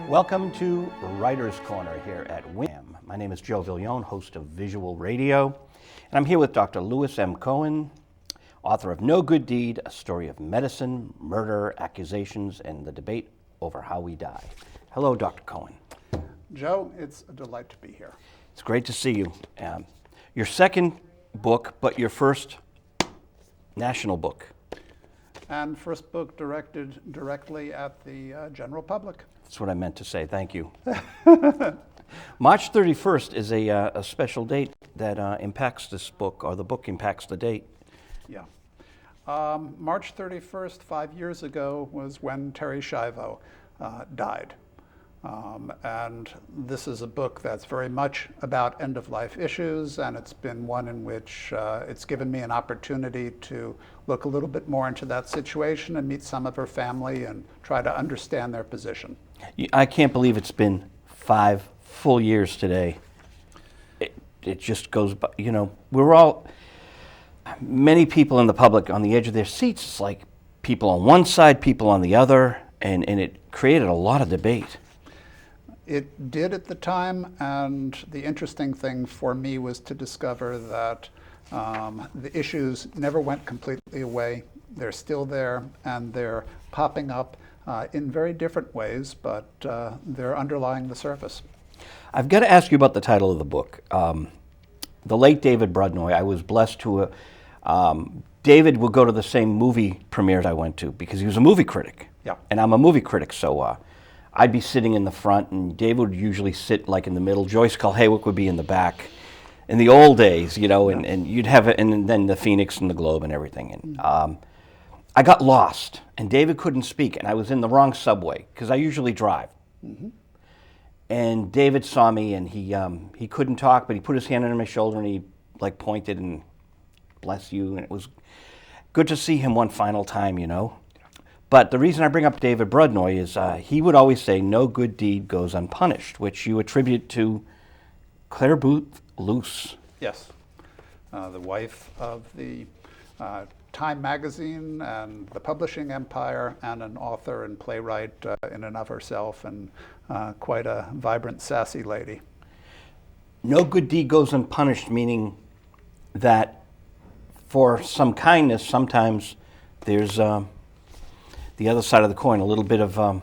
Welcome to Writer's Corner here at WIM. My name is Joe Villone, host of Visual Radio, and I'm here with Dr. Louis M. Cohen, author of No Good Deed, a story of medicine, murder, accusations, and the debate over how we die. Hello, Dr. Cohen. Joe, it's a delight to be here. It's great to see you. Your second book, but your first national book. And first book directed directly at the general public. That's what I meant to say. Thank you. March 31st is a special date that impacts this book, or the book impacts the date. Yeah. March 31st, 5 years ago, was when Terri Schiavo died. And this is a book that's very much about end-of-life issues, and it's been one in which it's given me an opportunity to look a little bit more into that situation and meet some of her family and try to understand their position. I can't believe it's been 5 full years today. It just goes by, you know, many people in the public on the edge of their seats. It's like people on one side, people on the other, and it created a lot of debate. It did at the time, and the interesting thing for me was to discover that the issues never went completely away. They're still there, and they're popping up in very different ways, but they're underlying the surface. I've got to ask you about the title of the book. The late David Brudnoy, I was blessed to, David would go to the same movie premieres I went to because he was a movie critic. Yeah. And I'm a movie critic, so I'd be sitting in the front, and David would usually sit like in the middle. Joyce Kulhaywick would be in the back. In the old days, you know, and you'd have it, and then the Phoenix and the Globe and everything. And I got lost, and David couldn't speak, and I was in the wrong subway because I usually drive. Mm-hmm. And David saw me, and he couldn't talk, but he put his hand on my shoulder, and he like pointed and bless you, and it was good to see him one final time, you know. But the reason I bring up David Brudnoy is he would always say, no good deed goes unpunished, which you attribute to Clare Boothe Luce. Yes, the wife of the Time magazine and the publishing empire, and an author and playwright in and of herself, and quite a vibrant, sassy lady. No good deed goes unpunished, meaning that for some kindness, sometimes there's the other side of the coin, a little bit of, I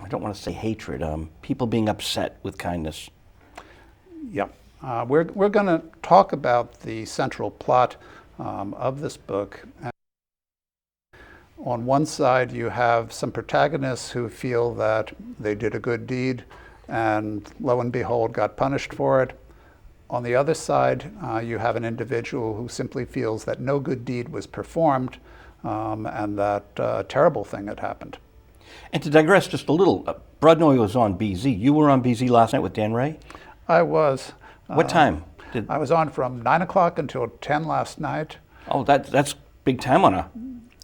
don't want to say hatred, people being upset with kindness. Yeah. We're going to talk about the central plot of this book. On one side, you have some protagonists who feel that they did a good deed and lo and behold got punished for it. On the other side, you have an individual who simply feels that no good deed was performed and that a terrible thing had happened. And to digress just a little, Brudnoy was on BZ. You were on BZ last night with Dan Ray? I was. What time? I was on from 9 o'clock until 10 last night. Oh, that's big time on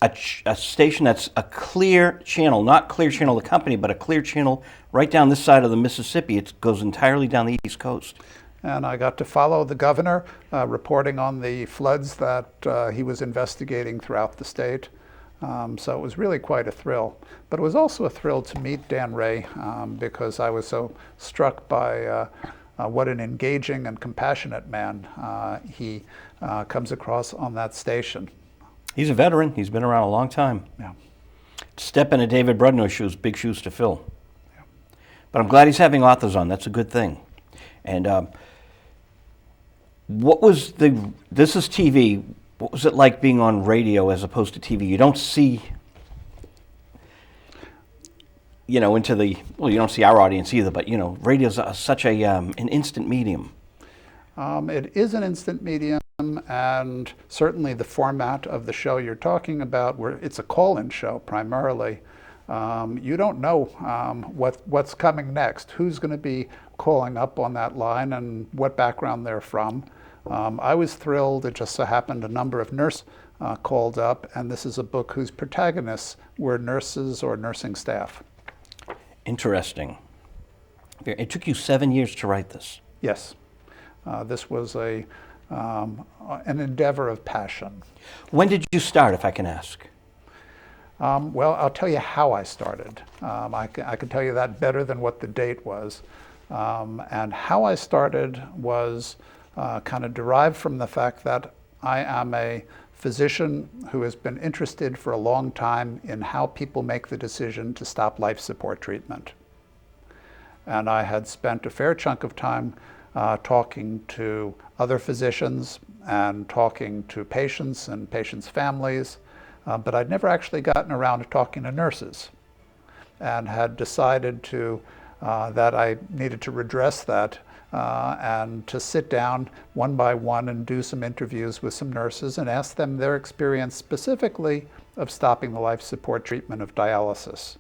a station that's a clear channel, not Clear Channel the company, but a clear channel right down this side of the Mississippi. It goes entirely down the East Coast. And I got to follow the governor reporting on the floods that he was investigating throughout the state. So it was really quite a thrill. But it was also a thrill to meet Dan Ray because I was so struck by what an engaging and compassionate man he comes across on that station. He's a veteran. He's been around a long time. Yeah. Step into David Brudnoy's shoes, big shoes to fill. Yeah. But I'm glad he's having authors on. That's a good thing. And this is TV. What was it like being on radio as opposed to TV? You don't see, you know, you don't see our audience either, but, you know, radio's such an instant medium. It is an instant medium, and certainly the format of the show you're talking about, where it's a call-in show primarily, you don't know what's coming next, who's going to be calling up on that line and what background they're from. I was thrilled. It just so happened a number of nurses called up, and this is a book whose protagonists were nurses or nursing staff. Interesting. It took you 7 years to write this. Yes. This was an endeavor of passion. When did you start, if I can ask? Well, I'll tell you how I started. I can tell you that better than what the date was. And how I started was kind of derived from the fact that I am a physician who has been interested for a long time in how people make the decision to stop life support treatment. And I had spent a fair chunk of time talking to other physicians and talking to patients and patients' families, but I'd never actually gotten around to talking to nurses, and had decided that I needed to redress that and to sit down one by one and do some interviews with some nurses and ask them their experience specifically of stopping the life support treatment of dialysis.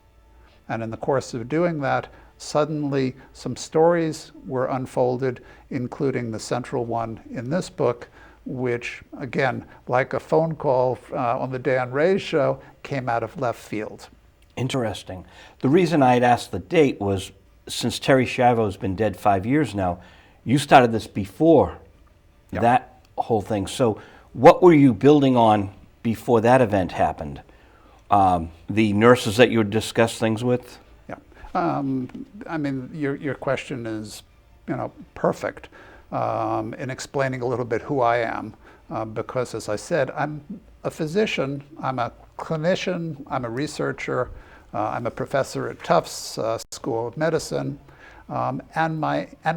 And in the course of doing that, suddenly some stories were unfolded, including the central one in this book, which, again, like a phone call on the Dan Ray's show, came out of left field. Interesting. The reason I had asked the date was, since Terry Schiavo's been dead 5 years now, you started this before that whole thing. So what were you building on before that event happened? The nurses that you would discuss things with? Yeah. I mean, your question is, perfect in explaining a little bit who I am, because, as I said, I'm a physician, I'm a clinician, I'm a researcher, I'm a professor at Tufts School of Medicine, and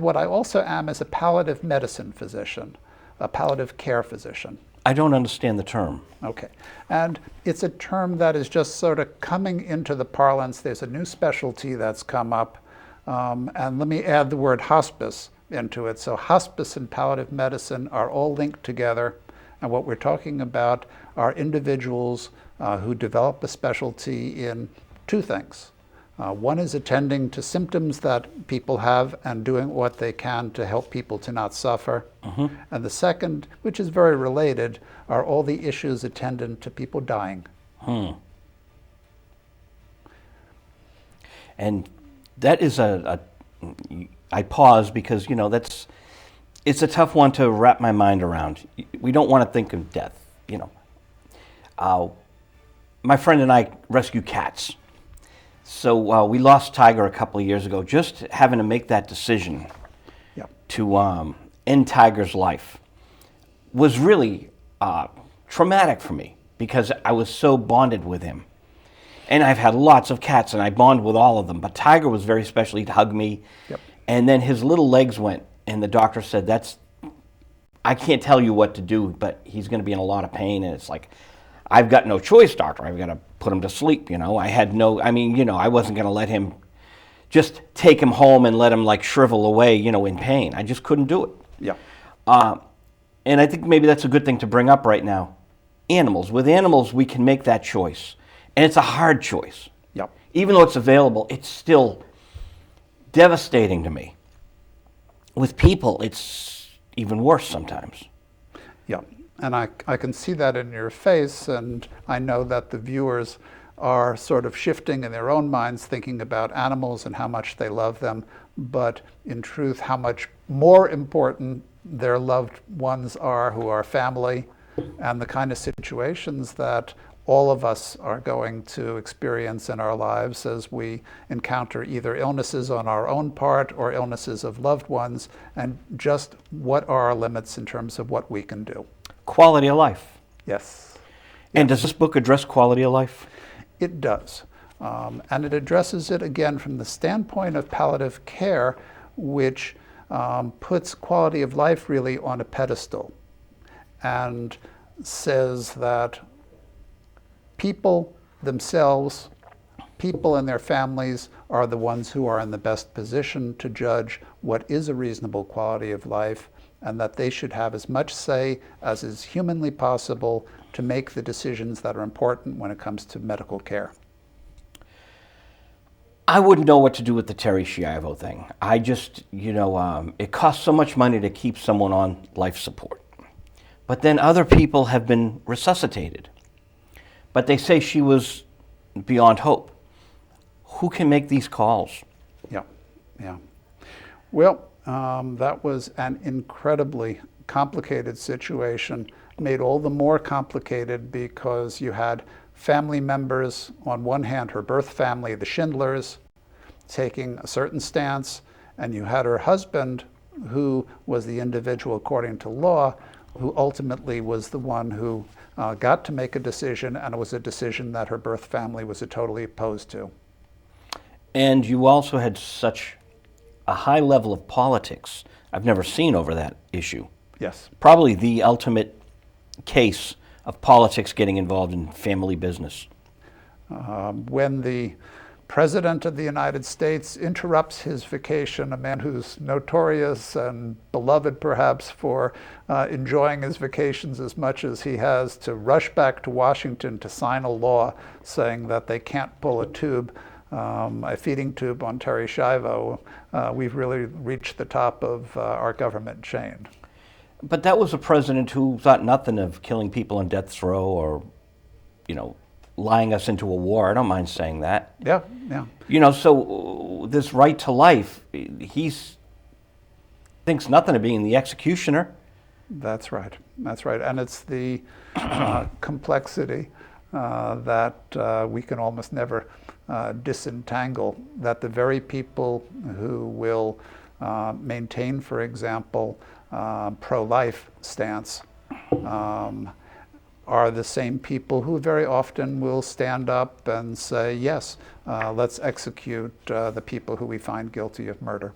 what I also am is a palliative medicine physician, a palliative care physician. I don't understand the term. Okay. And it's a term that is just sort of coming into the parlance. There's a new specialty that's come up. And let me add the word hospice into it. So hospice and palliative medicine are all linked together. And what we're talking about are individuals who develop a specialty in two things. One is attending to symptoms that people have and doing what they can to help people to not suffer. And the second, which is very related, are all the issues attendant to people dying. And that is I pause because, it's a tough one to wrap my mind around. We don't want to think of death, My friend and I rescue cats. So we lost Tiger a couple of years ago. Just having to make that decision to end Tiger's life was really traumatic for me because I was so bonded with him. And I've had lots of cats, and I bond with all of them. But Tiger was very special. He'd hug me. And then his little legs went, and the doctor said, I can't tell you what to do, but he's going to be in a lot of pain. And it's like, I've got no choice, doctor. I've got to put him to sleep, I had I wasn't going to let him, just take him home and let him shrivel away, in pain. I just couldn't do it. And I think maybe that's a good thing to bring up right now. Animals. With animals, we can make that choice. And it's a hard choice. Even though it's available, it's still devastating to me. With people, it's even worse sometimes. And I can see that in your face, and I know that the viewers are sort of shifting in their own minds, thinking about animals and how much they love them, but in truth, how much more important their loved ones are, who are family, and the kind of situations that all of us are going to experience in our lives as we encounter either illnesses on our own part or illnesses of loved ones, and just what are our limits in terms of what we can do. Quality of life. Yes. And does this book address quality of life? It does. And it addresses it, again, from the standpoint of palliative care, which puts quality of life really on a pedestal and says that people themselves, people and their families, are the ones who are in the best position to judge what is a reasonable quality of life, and that they should have as much say as is humanly possible to make the decisions that are important when it comes to medical care. I wouldn't know what to do with the Terry Schiavo thing. I just, it costs so much money to keep someone on life support. But then other people have been resuscitated. But they say she was beyond hope. Who can make these calls? Yeah. Well, that was an incredibly complicated situation made all the more complicated because you had family members, on one hand, her birth family, the Schindlers, taking a certain stance, and you had her husband, who was the individual according to law, who ultimately was the one who got to make a decision, and it was a decision that her birth family was totally opposed to. And you also had such a high level of politics I've never seen over that issue. Yes. Probably the ultimate case of politics getting involved in family business. When the President of the United States interrupts his vacation, a man who's notorious and beloved perhaps for enjoying his vacations as much as he has, to rush back to Washington to sign a law saying that they can't pull a feeding tube on Terri Schiavo, we've really reached the top of our government chain. But that was a president who thought nothing of killing people on death row or, lying us into a war. I don't mind saying that. Yeah, yeah. So this right to life, he thinks nothing of being the executioner. That's right. That's right. And it's the complexity that we can almost never disentangle, that the very people who will maintain, for example, pro-life stance are the same people who very often will stand up and say, yes, let's execute the people who we find guilty of murder.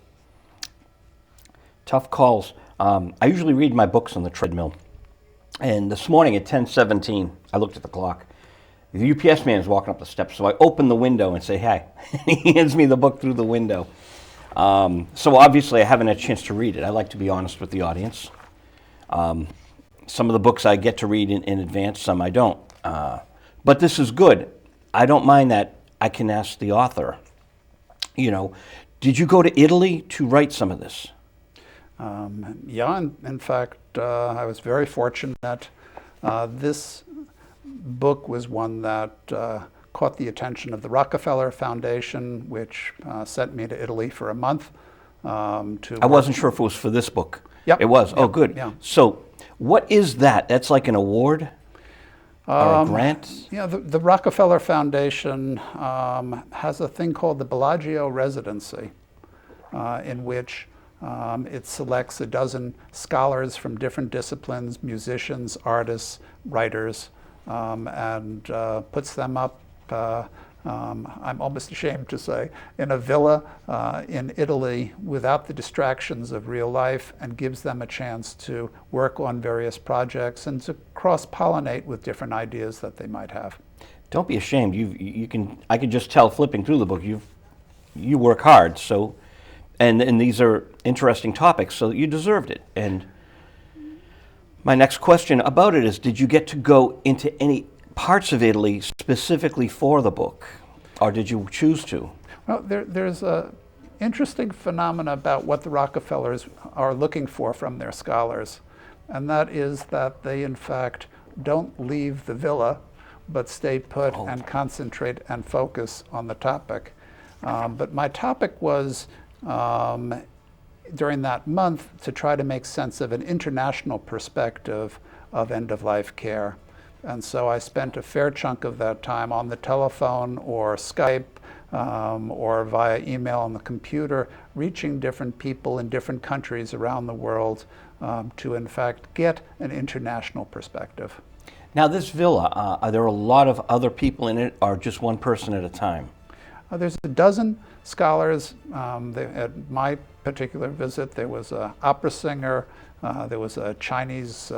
Tough calls. I usually read my books on the treadmill. And this morning at 10:17, I looked at the clock. The UPS man is walking up the steps, so I open the window and say, hey. He hands me the book through the window. So obviously I haven't had a chance to read it. I like to be honest with the audience. Some of the books I get to read in advance, some I don't. But this is good. I don't mind that I can ask the author, did you go to Italy to write some of this? Yeah, in fact, I was very fortunate. This book was one that caught the attention of the Rockefeller Foundation, which sent me to Italy for a month. I wasn't sure if it was for this book. Yep. It was? Yep. Oh, good. Yeah. So what is that? That's like an award or a grant? Yeah, the Rockefeller Foundation has a thing called the Bellagio Residency, in which it selects a dozen scholars from different disciplines, musicians, artists, writers, and puts them up, I'm almost ashamed to say, in a villa in Italy without the distractions of real life, and gives them a chance to work on various projects and to cross-pollinate with different ideas that they might have. Don't be ashamed. I can just tell flipping through the book, you work hard, so, and these are interesting topics, so you deserved it. And my next question about it is, did you get to go into any parts of Italy specifically for the book, or did you choose to? Well, there's a interesting phenomena about what the Rockefellers are looking for from their scholars, and that is that they, in fact, don't leave the villa, but stay put and concentrate and focus on the topic. But my topic was, during that month, to try to make sense of an international perspective of end-of-life care. And so I spent a fair chunk of that time on the telephone or Skype or via email on the computer, reaching different people in different countries around the world to, in fact, get an international perspective. Now, this villa, are there a lot of other people in it, or just one person at a time? There's a dozen scholars. At my particular visit, there was an opera singer, there was a Chinese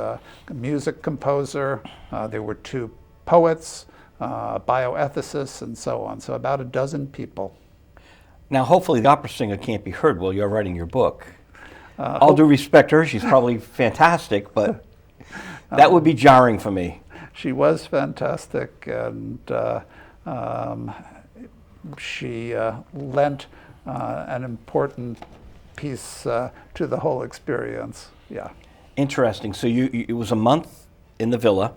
music composer, there were two poets, bioethicists, and so on. So about a dozen people. Now, hopefully the opera singer can't be heard while you're writing your book. All due respect to her, she's probably fantastic, but that would be jarring for me. She was fantastic, and she lent an important piece to the whole experience. Yeah. Interesting. So it was a month in the villa.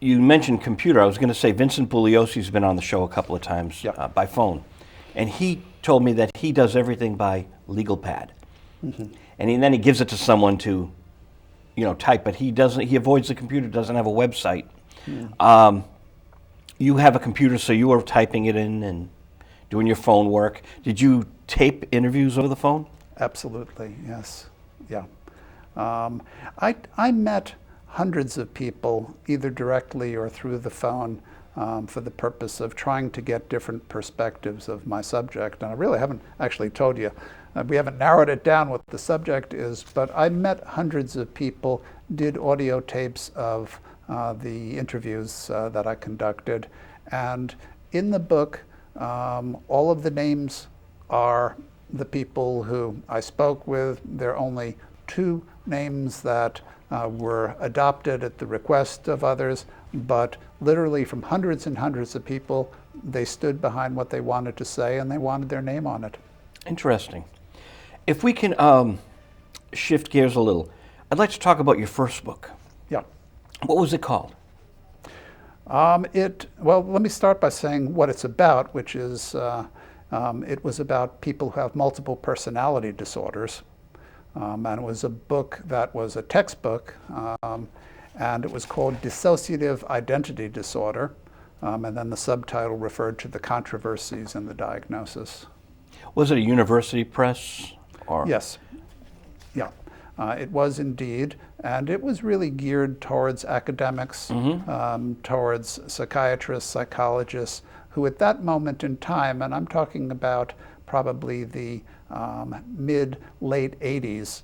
You mentioned computer. I was going to say Vincent Bugliosi's been on the show a couple of times by phone, and he told me that he does everything by LegalPad. Mm-hmm. and then he gives it to someone to, type. But he doesn't. He avoids the computer. Doesn't have a website. You have a computer, so you are typing it in and doing your phone work. Did you tape interviews over the phone? Absolutely, yes. Yeah. I met hundreds of people, either directly or through the phone, for the purpose of trying to get different perspectives of my subject. And I really haven't actually told you, we haven't narrowed it down what the subject is, but I met hundreds of people, did audio tapes of the interviews that I conducted. And in the book, all of the names are the people who I spoke with. There are only 2 names that were adopted at the request of others, but literally from hundreds and hundreds of people, they stood behind what they wanted to say and they wanted their name on it. Interesting. If we can shift gears a little, I'd like to talk about your first book. Yeah. What was it called? Well, let me start by saying what it's about, which is it was about people who have multiple personality disorders. And it was a book that was a textbook, and it was called Dissociative Identity Disorder. And then the subtitle referred to the controversies in the diagnosis. Was it a university press? Or? Yes. Yeah. It was indeed, and it was really geared towards academics, towards psychiatrists, psychologists, who at that moment in time, and I'm talking about probably the mid-late 80s,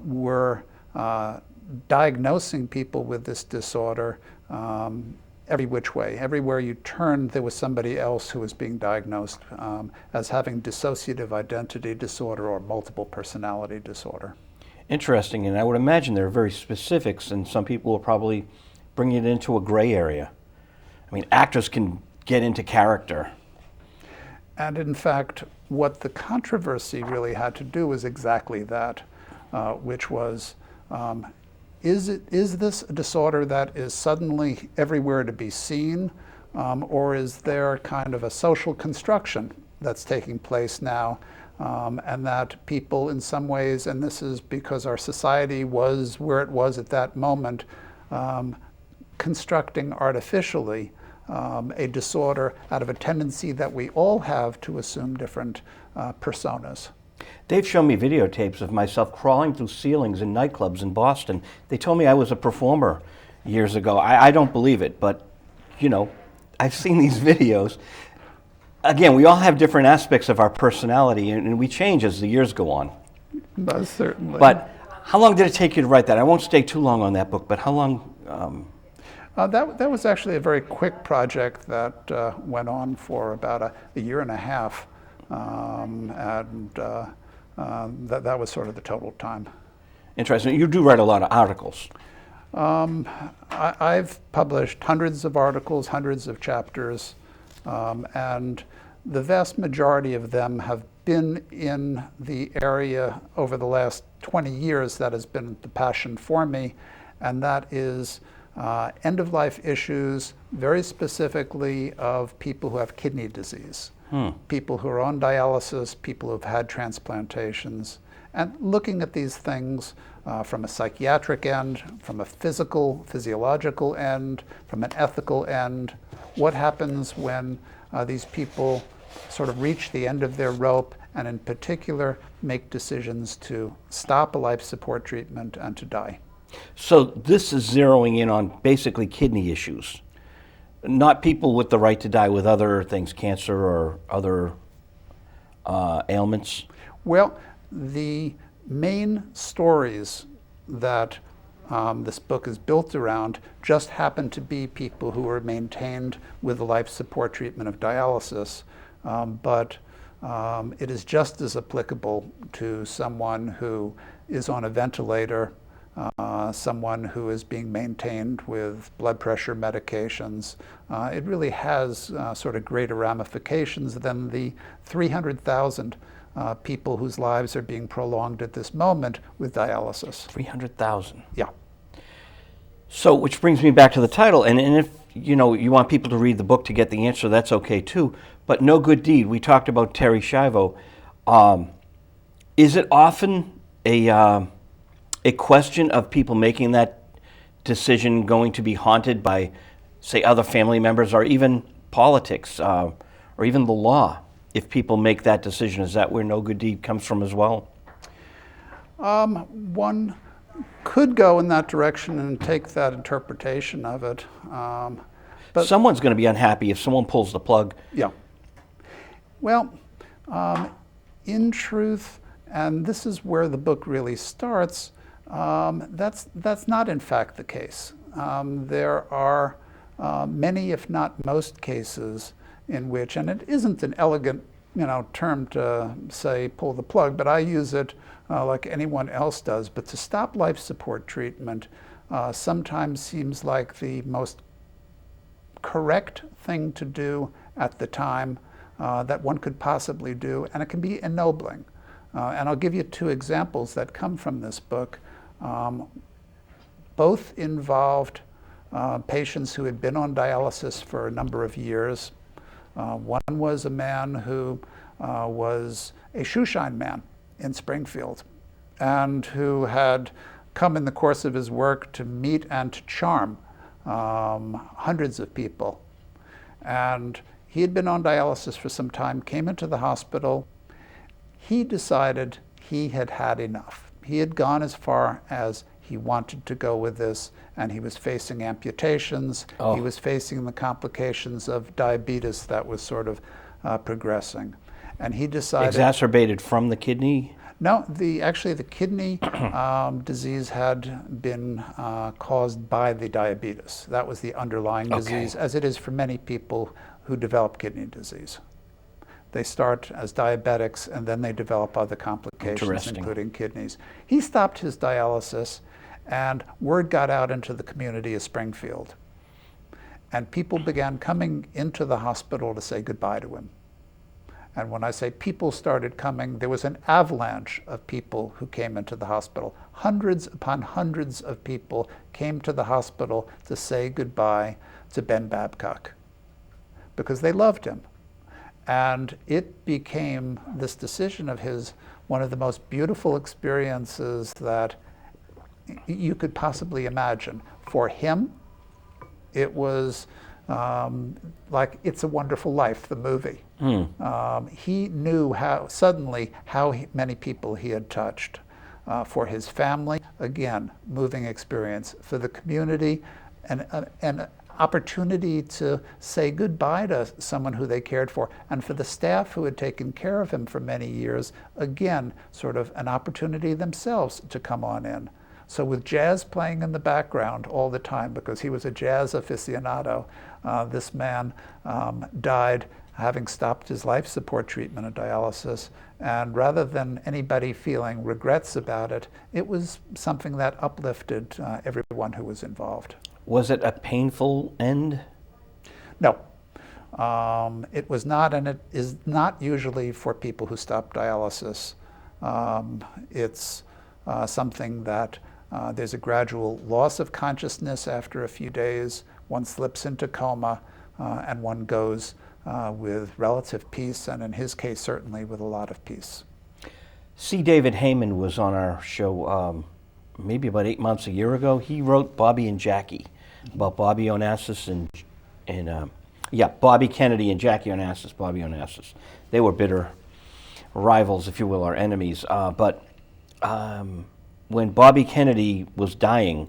were diagnosing people with this disorder every which way. Everywhere you turned, there was somebody else who was being diagnosed as having dissociative identity disorder or multiple personality disorder. Interesting, and I would imagine there are very specifics, and some people will probably bring it into a gray area. I mean, actors can get into character. And in fact, what the controversy really had to do was exactly that, which was, is this a disorder that is suddenly everywhere to be seen, or is there kind of a social construction that's taking place now, and that people in some ways, and this is because our society was where it was at that moment, constructing artificially a disorder out of a tendency that we all have to assume different personas. They've shown me videotapes of myself crawling through ceilings in nightclubs in Boston. They told me I was a performer years ago. I don't believe it, but, I've seen these videos. Again, we all have different aspects of our personality, and we change as the years go on. Most certainly. But how long did it take you to write that? I won't stay too long on that book, but how long? That was actually a very quick project that went on for about a year and a half, and that was sort of the total time. Interesting. You do write a lot of articles. I've published hundreds of articles, hundreds of chapters, and the vast majority of them have been in the area over the last 20 years that has been the passion for me, and that is end-of-life issues, very specifically of people who have kidney disease, people who are on dialysis, people who have had transplantations, and looking at these things from a psychiatric end, from a physiological end, from an ethical end. What happens when these people sort of reach the end of their rope, and in particular make decisions to stop a life support treatment and to die? So this is zeroing in on basically kidney issues, not people with the right to die with other things, cancer or other ailments? Well, the main stories that this book is built around just happen to be people who are maintained with the life support treatment of dialysis, but it is just as applicable to someone who is on a ventilator, someone who is being maintained with blood pressure medications. It really has sort of greater ramifications than the 300,000 people whose lives are being prolonged at this moment with dialysis. 300,000. Yeah. So, which brings me back to the title, and if you want people to read the book to get the answer, that's okay too. But No Good Deed, we talked about Terri Schiavo. Is it often a question of people making that decision going to be haunted by, say, other family members or even politics or even the law? If people make that decision, is that where No Good Deed comes from as well? One could go in that direction and take that interpretation of it. But Someone's going to be unhappy if someone pulls the plug. yeah. Well, in truth, and this is where the book really starts, that's not in fact the case. There are many, if not most, cases in which, and it isn't an elegant, term to say pull the plug, but I use it like anyone else does. But to stop life support treatment sometimes seems like the most correct thing to do at the time that one could possibly do, and it can be ennobling. And I'll give you two examples that come from this book. Both involved patients who had been on dialysis for a number of years. One was a man who was a shoeshine man in Springfield and who had come in the course of his work to meet and to charm hundreds of people. And he had been on dialysis for some time, came into the hospital. He decided he had had enough. He had gone as far as he wanted to go with this, and he was facing amputations. Oh. He was facing the complications of diabetes that was sort of progressing. And he decided... Exacerbated from the kidney? No, actually the kidney disease had been caused by the diabetes. That was the underlying disease, as it is for many people who develop kidney disease. They start as diabetics and then they develop other complications, including kidneys. He stopped his dialysis and word got out into the community of Springfield. And people began coming into the hospital to say goodbye to him. And when I say people started coming, there was an avalanche of people who came into the hospital. Hundreds upon hundreds of people came to the hospital to say goodbye to Ben Babcock because they loved him. And it became, this decision of his, one of the most beautiful experiences that you could possibly imagine. For him, it was like It's a Wonderful Life, the movie. He knew suddenly how many people he had touched. For his family, again, moving experience. For the community, an opportunity to say goodbye to someone who they cared for. And for the staff who had taken care of him for many years, again, sort of an opportunity themselves to come on in. So with jazz playing in the background all the time, because he was a jazz aficionado, this man died having stopped his life support treatment and dialysis. And rather than anybody feeling regrets about it, it was something that uplifted everyone who was involved. Was it a painful end? No. It was not, and it is not usually for people who stop dialysis. It's something that there's a gradual loss of consciousness after a few days. One slips into coma, and one goes with relative peace, and in his case, certainly with a lot of peace. C. David Heyman was on our show maybe about 8 months, a year ago. He wrote Bobby and Jackie, about Bobby Onassis and Bobby Kennedy and Jackie Onassis, Bobby Onassis. They were bitter rivals, if you will, or enemies. But when Bobby Kennedy was dying,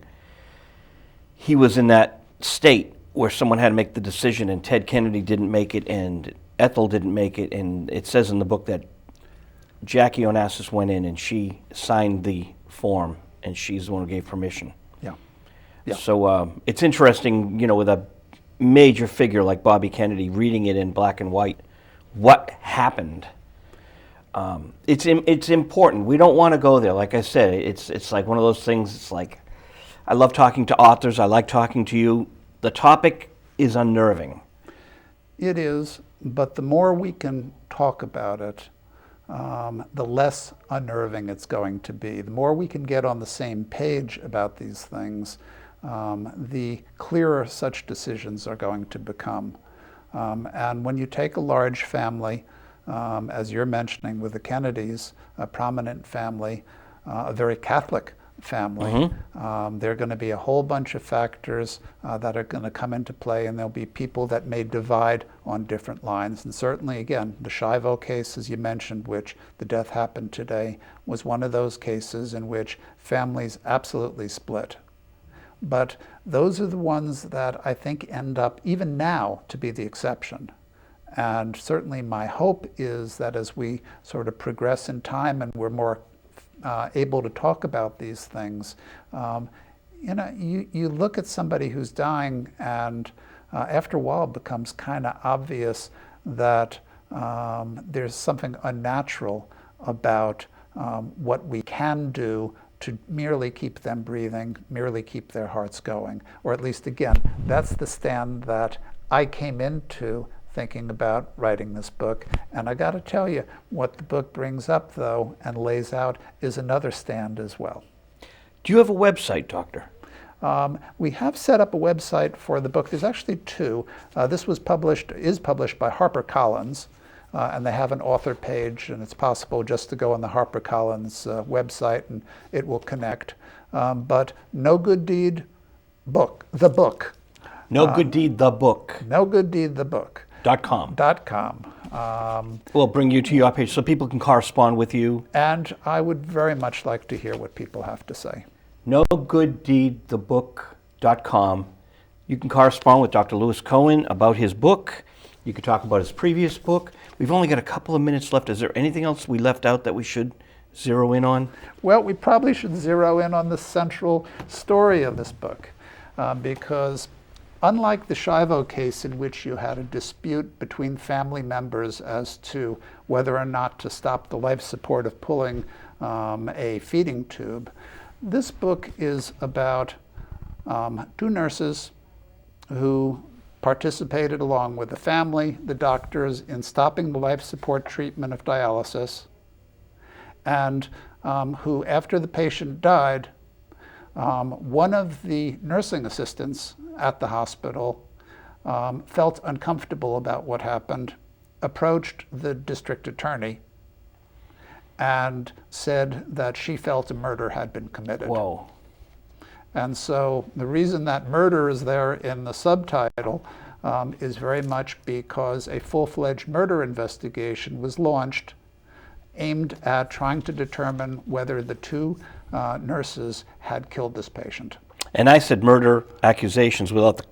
he was in that state where someone had to make the decision, and Ted Kennedy didn't make it, and Ethel didn't make it, and it says in the book that Jackie Onassis went in and she signed the form, and she's the one who gave permission. Yeah. So it's interesting, with a major figure like Bobby Kennedy, reading it in black and white, what happened. It's important. We don't want to go there. Like I said, it's like one of those things. It's like, I love talking to authors. I like talking to you. The topic is unnerving. It is, but the more we can talk about it, the less unnerving it's going to be. The more we can get on the same page about these things, the clearer such decisions are going to become. And when you take a large family, as you're mentioning with the Kennedys, a prominent family, a very Catholic family. There are going to be a whole bunch of factors that are going to come into play, and there'll be people that may divide on different lines. And certainly, again, the Schiavo case, as you mentioned, which the death happened today, was one of those cases in which families absolutely split. But those are the ones that I think end up, even now, to be the exception. And certainly my hope is that as we sort of progress in time and we're more able to talk about these things, you look at somebody who's dying, and after a while it becomes kind of obvious that there's something unnatural about what we can do to merely keep them breathing, merely keep their hearts going. Or at least, again, that's the stand that I came into thinking about writing this book. And I got to tell you, what the book brings up, though, and lays out is another stand as well. Do you have a website, Doctor? We have set up a website for the book. There's actually two. This is published by HarperCollins, and they have an author page, and it's possible just to go on the HarperCollins website and it will connect. But No Good Deed Book, the book. No Good Deed, the book. No Good Deed, the book. .com. .com. We'll bring you to your page so people can correspond with you. And I would very much like to hear what people have to say. NoGoodDeedTheBook.com. You can correspond with Dr. Louis Cohen about his book. You can talk about his previous book. We've only got a couple of minutes left. Is there anything else we left out that we should zero in on? Well, we probably should zero in on the central story of this book, because unlike the Schiavo case, in which you had a dispute between family members as to whether or not to stop the life support of pulling a feeding tube, this book is about two nurses who participated along with the family, the doctors, in stopping the life support treatment of dialysis, and who, after the patient died, one of the nursing assistants at the hospital felt uncomfortable about what happened, approached the district attorney, and said that she felt a murder had been committed. Whoa. And so the reason that murder is there in the subtitle is very much because a full-fledged murder investigation was launched aimed at trying to determine whether the two nurses had killed this patient. And I said murder accusations without the,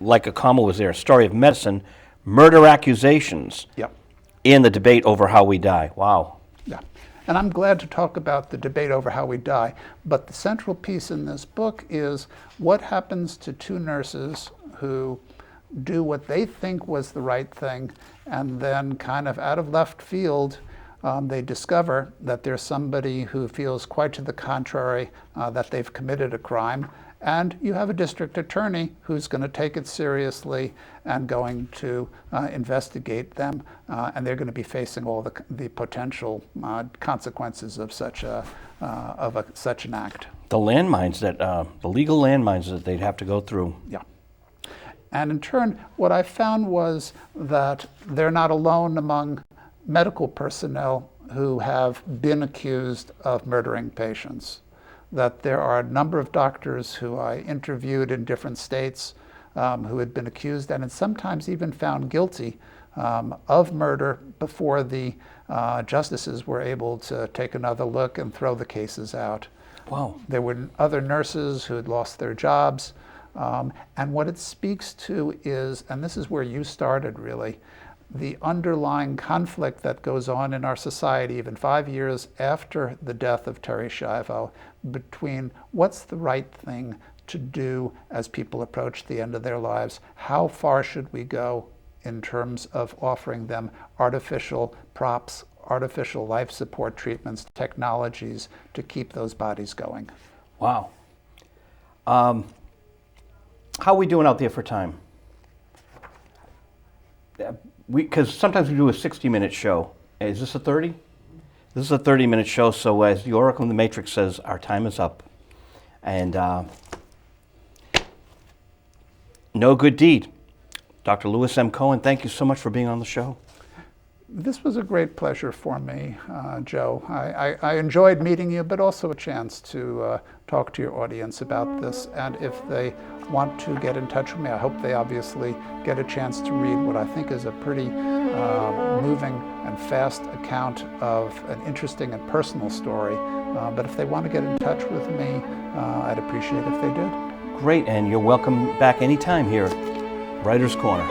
like a comma was there, story of medicine, murder accusations Yep. in the debate over how we die. Wow. Yeah. And I'm glad to talk about the debate over how we die, but the central piece in this book is what happens to two nurses who do what they think was the right thing, and then kind of out of left field, they discover that there's somebody who feels quite to the contrary, that they've committed a crime. And you have a district attorney who's going to take it seriously and going to investigate them, and they're going to be facing all the potential consequences of such such an act. The landmines that, the legal landmines that they'd have to go through. Yeah. And in turn, what I found was that they're not alone among medical personnel who have been accused of murdering patients. That there are a number of doctors who I interviewed in different states who had been accused and sometimes even found guilty of murder before the justices were able to take another look and throw the cases out. Wow. There were other nurses who had lost their jobs. And what it speaks to is, and this is where you started really, the underlying conflict that goes on in our society, even 5 years after the death of Terri Schiavo, between what's the right thing to do as people approach the end of their lives, how far should we go in terms of offering them artificial props, artificial life support treatments, technologies to keep those bodies going. Wow. How are we doing out there for time? Because sometimes we do a 60-minute show. Is this a 30? This is a 30-minute show, so as the Oracle in the Matrix says, our time is up. And no good deed. Dr. Louis M. Cohen, thank you so much for being on the show. This was a great pleasure for me, Joe. I enjoyed meeting you, but also a chance to talk to your audience about this. And if they want to get in touch with me, I hope they obviously get a chance to read what I think is a pretty moving and fast account of an interesting and personal story. But if they want to get in touch with me, I'd appreciate if they did. Great, and you're welcome back anytime here at Writer's Corner.